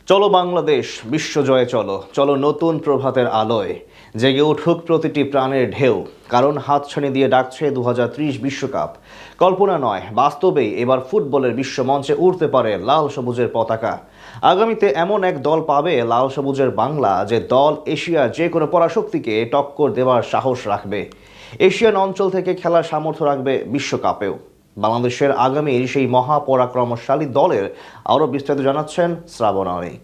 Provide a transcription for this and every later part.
চলো বাংলাদেশ বিশ্বজয়ে চলো চলো নতুন প্রভাতের আলোয় জেগে উঠুক প্রতিটি প্রাণের ঢেউ কারণ হাতছানি দিয়ে ডাকছে 2030 বিশ্বকাপ। কল্পনা নয়, বাস্তবেই এবার ফুটবলের বিশ্বমঞ্চে উঠতে পারে লাল সবুজের পতাকা। আগামীতে এমন এক দল পাবে লাল সবুজের বাংলা, যে দল এশিয়ার যে কোনো পরাশক্তিকে টক্কর দেওয়ার সাহস রাখবে, এশিয়ান অঞ্চল থেকে খেলার সামর্থ্য রাখবে বিশ্বকাপেও। বাংলাদেশের আগামীর সেই মহাপরাক্রমশালী দলের আরও বিস্তারিত জানাচ্ছেন শ্রাবণ অনেক।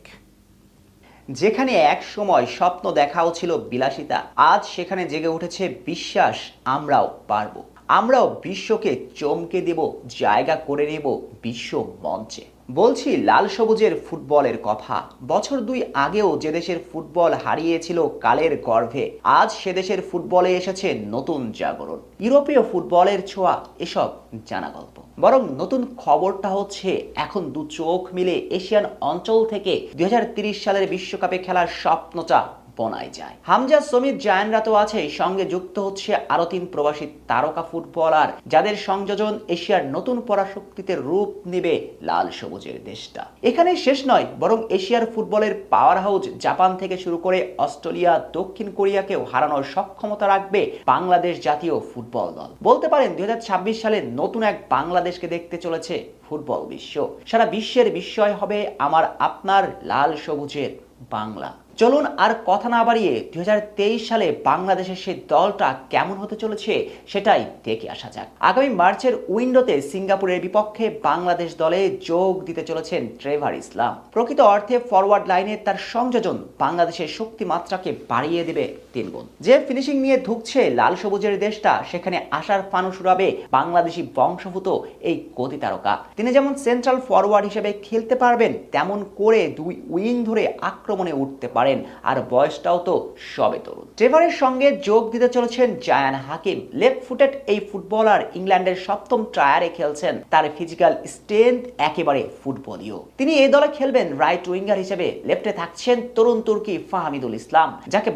যেখানে এক সময় স্বপ্ন দেখাও ছিল বিলাসিতা, আজ সেখানে জেগে উঠেছে বিশ্বাস, আমরাও পারবো। আমরাও বিশ্বকে চমকে দেব, জায়গা করে নেব বিশ্ব মঞ্চে। বলছি লাল সবুজের ফুটবলের কথা। বছর দুই আগেও যে দেশের ফুটবল হারিয়েছিল কালের গর্ভে, আজ সে দেশের ফুটবলে এসেছে নতুন জাগরণ। ইউরোপীয় ফুটবলের ছোঁয়া এসব জানা গল্প। বরং নতুন খবরটা হচ্ছে, এখন দু চোখ মিলে এশিয়ান অঞ্চল থেকে 2030 সালের বিশ্বকাপে খেলার স্বপ্নটা বনাই যায়। হামজা সমিত জায়ানরা তো আছে, সঙ্গে যুক্ত হচ্ছে আরো 3 প্রবাসী তারকা ফুটবলার, যাদের সংযোজন এশিয়ার নতুন পরাশক্তিতে রূপ নেবে লাল সবুজের দেশটা। এখানে শেষ নয়, বরং এশিয়ার ফুটবলের পাওয়ার হাউস জাপান থেকে শুরু করে অস্ট্রেলিয়া, দক্ষিণ কোরিয়াকেও হারানোর সক্ষমতা রাখবে বাংলাদেশ জাতীয় ফুটবল দল। বলতে পারেন 2026 সালে নতুন এক বাংলাদেশকে দেখতে চলেছে ফুটবল বিশ্ব। সারা বিশ্বের বিস্ময় হবে আমার আপনার লাল সবুজের বাংলা। চলুন আর কথা না বাড়িয়ে 2023 সালে বাংলাদেশের সেই দলটা কেমন হতে চলেছে সেটাই দেখে আসা যাক। আগামী মার্চের উইন্ডোতে সিঙ্গাপুরের বিপক্ষে বাংলাদেশ দলে যোগ দিতে চলেছেন ট্রেভার ইসলাম। প্রকৃত অর্থে ফরওয়ার্ড লাইনে তার সংযোজন বাংলাদেশের শক্তি মাত্রাকে বাড়িয়ে দেবে 3 গুণ। যে ফিনিশিং নিয়ে ধুঁকছে লাল সবুজের দেশটা, সেখানে আশার ফানুস উড়াবে বাংলাদেশি বংশোদ্ভূত এই গতি তারকা। তিনি যেমন সেন্ট্রাল ফরওয়ার্ড হিসেবে খেলতে পারবেন, তেমন করে 2 উইং ধরে আক্রমণে উঠতে পারেন, আর বয়সটাও তো সবে তরুণ। ট্রেভারের সঙ্গে যোগ দিতে চলেছেন জায়ান হাকিম। লেফট ফুটেড এই ফুটবলার ইংল্যান্ডের 7ম ট্রায়ারে খেলছেন। তার ফিজিক্যাল স্ট্রেংথ একেবারে ফুটবলীয়। তিনি এই দলে খেলবেন রাইট উইঙ্গার হিসেবে। লেফটে থাকছেন তরুণ তুর্কি ফাহমিদুল ইসলাম, যাকে